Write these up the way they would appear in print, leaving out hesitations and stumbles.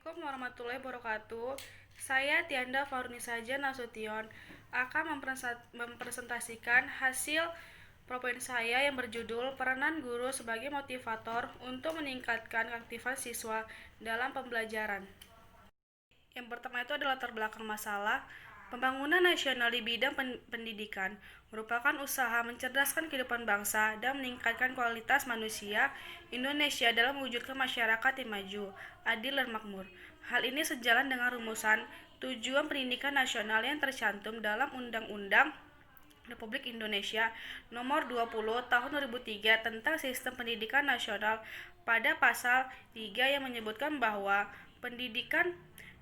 Assalamualaikum warahmatullahi wabarakatuh. Saya Tianda Faurnisaja Nasution akan mempresentasikan hasil propoin saya yang berjudul Peranan Guru sebagai Motivator untuk Meningkatkan Aktivitas Siswa dalam Pembelajaran. Yang pertama itu adalah latar belakang masalah. Pembangunan nasional di bidang pendidikan merupakan usaha mencerdaskan kehidupan bangsa dan meningkatkan kualitas manusia Indonesia dalam mewujudkan masyarakat yang maju, adil dan makmur. Hal ini sejalan dengan rumusan tujuan pendidikan nasional yang tercantum dalam Undang-Undang Republik Indonesia Nomor 20 Tahun 2003 tentang Sistem Pendidikan Nasional pada pasal 3 yang menyebutkan bahwa pendidikan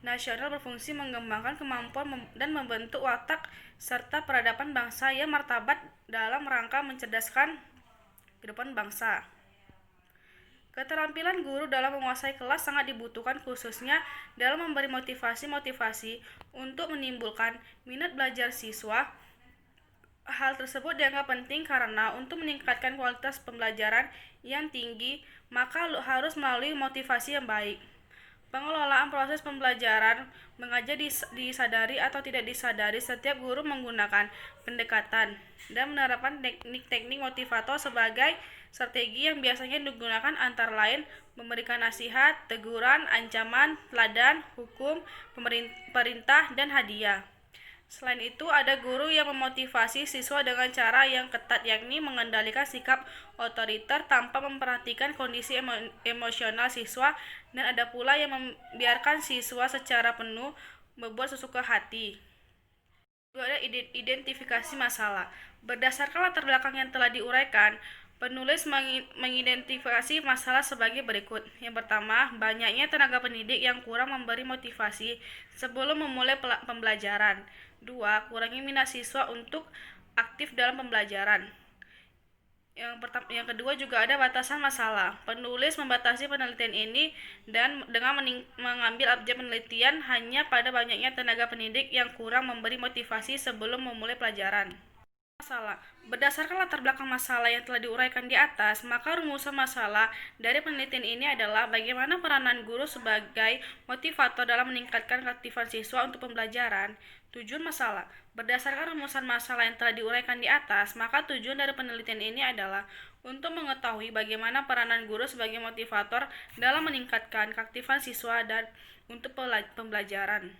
nasional berfungsi mengembangkan kemampuan dan membentuk watak serta peradaban bangsa yang martabat dalam rangka mencerdaskan kehidupan bangsa. Keterampilan guru dalam menguasai kelas sangat dibutuhkan khususnya dalam memberi motivasi untuk menimbulkan minat belajar siswa. Hal tersebut dianggap penting karena untuk meningkatkan kualitas pembelajaran yang tinggi, maka harus melalui motivasi yang baik. Pengelolaan proses pembelajaran mengajar disadari atau tidak disadari, setiap guru menggunakan pendekatan dan menerapkan teknik-teknik motivator sebagai strategi yang biasanya digunakan antara lain memberikan nasihat, teguran, ancaman, teladan, hukum, perintah, dan hadiah. Selain itu, ada guru yang memotivasi siswa dengan cara yang ketat, yakni mengendalikan sikap otoriter tanpa memperhatikan kondisi emosional siswa, dan ada pula yang membiarkan siswa secara penuh membuat sesuka hati. Juga ada identifikasi masalah. Berdasarkan latar belakang yang telah diuraikan, penulis mengidentifikasi masalah sebagai berikut. Yang pertama, banyaknya tenaga pendidik yang kurang memberi motivasi sebelum memulai pembelajaran. 2. Kurangnya minat siswa untuk aktif dalam pembelajaran. Yang kedua juga ada batasan masalah. Penulis membatasi penelitian ini dan dengan mengambil objek penelitian hanya pada banyaknya tenaga pendidik yang kurang memberi motivasi sebelum memulai pelajaran. Masalah. Berdasarkan latar belakang masalah yang telah diuraikan di atas, maka rumusan masalah dari penelitian ini adalah bagaimana peranan guru sebagai motivator dalam meningkatkan keaktifan siswa untuk pembelajaran. Tujuan masalah. Berdasarkan rumusan masalah yang telah diuraikan di atas, maka tujuan dari penelitian ini adalah untuk mengetahui bagaimana peranan guru sebagai motivator dalam meningkatkan keaktifan siswa dan untuk pembelajaran.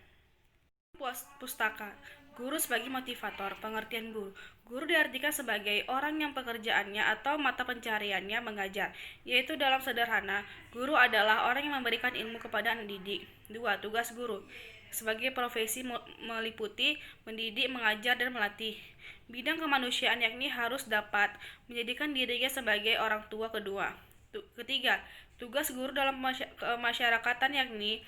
Pustaka. Guru sebagai motivator. Pengertian guru. Guru diartikan sebagai orang yang pekerjaannya atau mata pencariannya mengajar, yaitu dalam sederhana, guru adalah orang yang memberikan ilmu kepada anak didik. 2. Tugas guru. Sebagai profesi meliputi mendidik, mengajar, dan melatih. Bidang kemanusiaan yakni harus dapat menjadikan dirinya sebagai orang tua kedua. Ketiga, tugas guru dalam kemasyarakatan yakni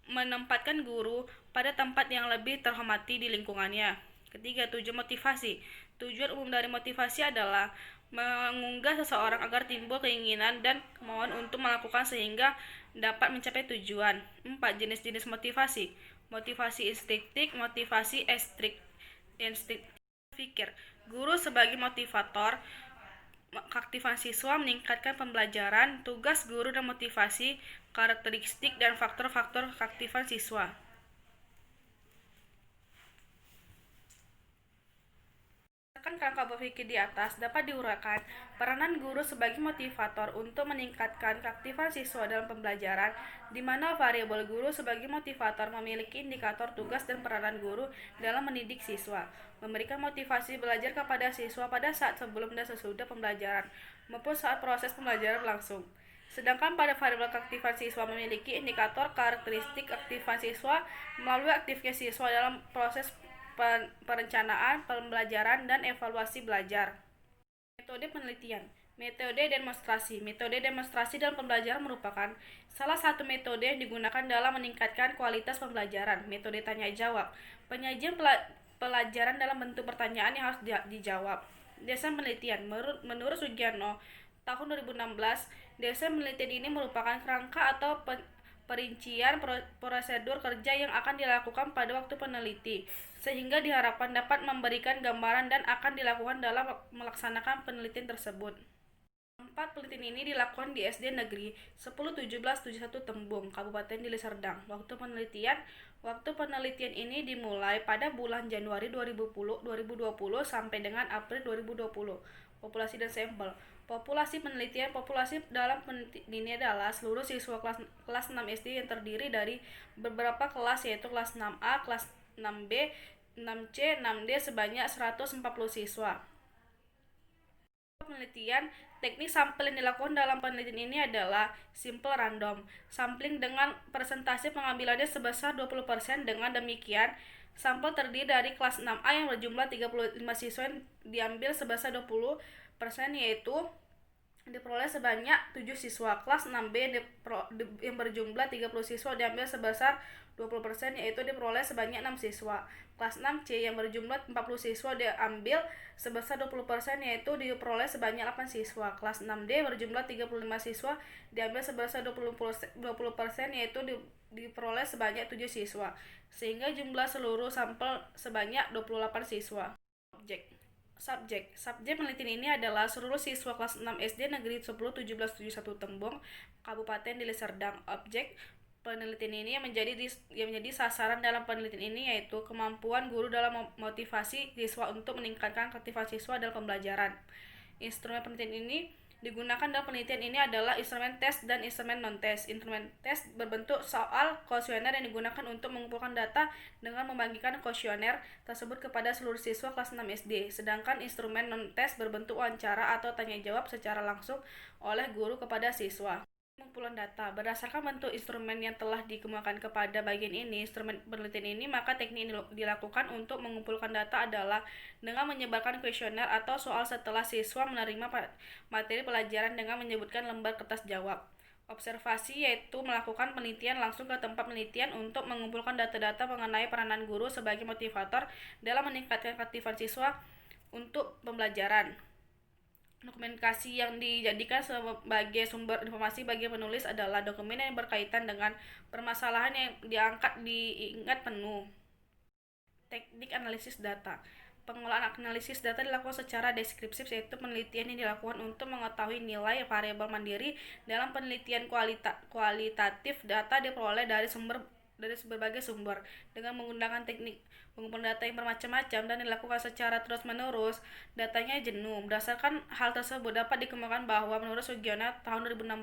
menempatkan guru pada tempat yang lebih terhormati di lingkungannya. Ketiga, tujuan motivasi. Tujuan umum dari motivasi adalah mengunggah seseorang agar timbul keinginan dan kemauan untuk melakukan sehingga dapat mencapai tujuan. 4. Jenis-jenis motivasi. Motivasi instinktif, motivasi instinktif. Pikir. Guru sebagai motivator keaktifan siswa meningkatkan pembelajaran, tugas guru dan motivasi, karakteristik dan faktor-faktor keaktifan siswa. Kerangka berpikir di atas dapat diuraikan peranan guru sebagai motivator untuk meningkatkan keaktifan siswa dalam pembelajaran, di mana variabel guru sebagai motivator memiliki indikator tugas dan peranan guru dalam mendidik siswa, memberikan motivasi belajar kepada siswa pada saat sebelum dan sesudah pembelajaran, maupun saat proses pembelajaran berlangsung. Sedangkan pada variabel keaktifan siswa memiliki indikator karakteristik aktifan siswa melalui aktifnya siswa dalam proses perencanaan, pembelajaran, dan evaluasi belajar. Metode penelitian. Metode demonstrasi. Metode demonstrasi dalam pembelajaran merupakan salah satu metode yang digunakan dalam meningkatkan kualitas pembelajaran. Metode tanya jawab. Penyajian pelajaran dalam bentuk pertanyaan yang harus dijawab. Desain penelitian. Menurut Sugiarno, tahun 2016, desain penelitian ini merupakan kerangka atau perincian prosedur kerja yang akan dilakukan pada waktu peneliti, sehingga diharapkan dapat memberikan gambaran dan akan dilakukan dalam melaksanakan penelitian tersebut. 4. Tempat penelitian ini dilakukan di SD Negeri 101771 Tembung, Kabupaten Deli Serdang. Waktu penelitian ini dimulai pada bulan Januari 2020 sampai dengan April 2020. Populasi dan sampel. Populasi dalam penelitian ini adalah seluruh siswa kelas 6 SD yang terdiri dari beberapa kelas, yaitu kelas 6A, kelas 6B, 6C, 6D sebanyak 140 siswa. Penelitian teknik sampel yang dilakukan dalam penelitian ini adalah simple random sampling dengan persentase pengambilannya sebesar 20%. Dengan demikian, sampel terdiri dari kelas 6A yang berjumlah 35 siswa yang diambil sebesar 20%, yaitu diperoleh sebanyak 7 siswa. Kelas 6B yang berjumlah 30 siswa diambil sebesar 20%, yaitu diperoleh sebanyak 6 siswa. Kelas 6C yang berjumlah 40 siswa diambil sebesar 20%, yaitu diperoleh sebanyak 8 siswa. Kelas 6D berjumlah 35 siswa diambil sebesar 20%, yaitu diperoleh sebanyak 7 siswa. Sehingga jumlah seluruh sampel sebanyak 28 siswa. Subjek penelitian ini adalah seluruh siswa kelas 6 SD Negeri 101771 Tembung, Kabupaten Deli Serdang. Objek penelitian ini yang menjadi sasaran dalam penelitian ini yaitu kemampuan guru dalam motivasi siswa untuk meningkatkan kreativitas siswa dalam pembelajaran. Instrumen penelitian ini digunakan dalam penelitian ini adalah instrumen tes dan instrumen non-tes. Instrumen tes berbentuk soal kuesioner yang digunakan untuk mengumpulkan data dengan membagikan kuesioner tersebut kepada seluruh siswa kelas 6 SD. Sedangkan instrumen non-tes berbentuk wawancara atau tanya jawab secara langsung oleh guru kepada siswa. Pengumpulan data berdasarkan bentuk instrumen yang telah dikemukakan kepada bagian ini, instrumen penelitian ini, maka teknik ini dilakukan untuk mengumpulkan data adalah dengan menyebarkan kuesioner atau soal setelah siswa menerima materi pelajaran dengan menyebutkan lembar kertas jawab. Observasi yaitu melakukan penelitian langsung ke tempat penelitian untuk mengumpulkan data-data mengenai peranan guru sebagai motivator dalam meningkatkan kreativitas siswa untuk pembelajaran. Dokumentasi yang dijadikan sebagai sumber informasi bagi penulis adalah dokumen yang berkaitan dengan permasalahan yang diangkat diingat penuh. Teknik analisis data. Pengolahan analisis data dilakukan secara deskriptif, yaitu penelitian yang dilakukan untuk mengetahui nilai variabel mandiri. Dalam penelitian kualitatif, data diperoleh dari berbagai sumber dengan menggunakan teknik pengumpulan data yang bermacam-macam dan dilakukan secara terus-menerus. Datanya jenuh. Berdasarkan hal tersebut dapat dikemukakan bahwa menurut Sugiono tahun 2016,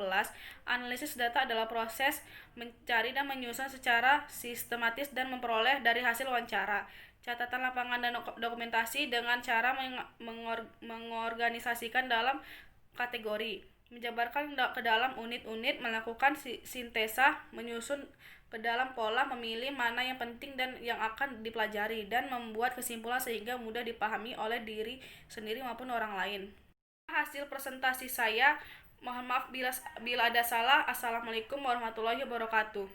analisis data adalah proses mencari dan menyusun secara sistematis dan memperoleh dari hasil wawancara, catatan lapangan dan dokumentasi dengan cara mengorganisasikan dalam kategori, menjabarkan ke dalam unit-unit, melakukan sintesa, menyusun ke dalam pola, memilih mana yang penting dan yang akan dipelajari, dan membuat kesimpulan sehingga mudah dipahami oleh diri sendiri maupun orang lain. Hasil presentasi saya, mohon maaf bila ada salah. Assalamualaikum warahmatullahi wabarakatuh.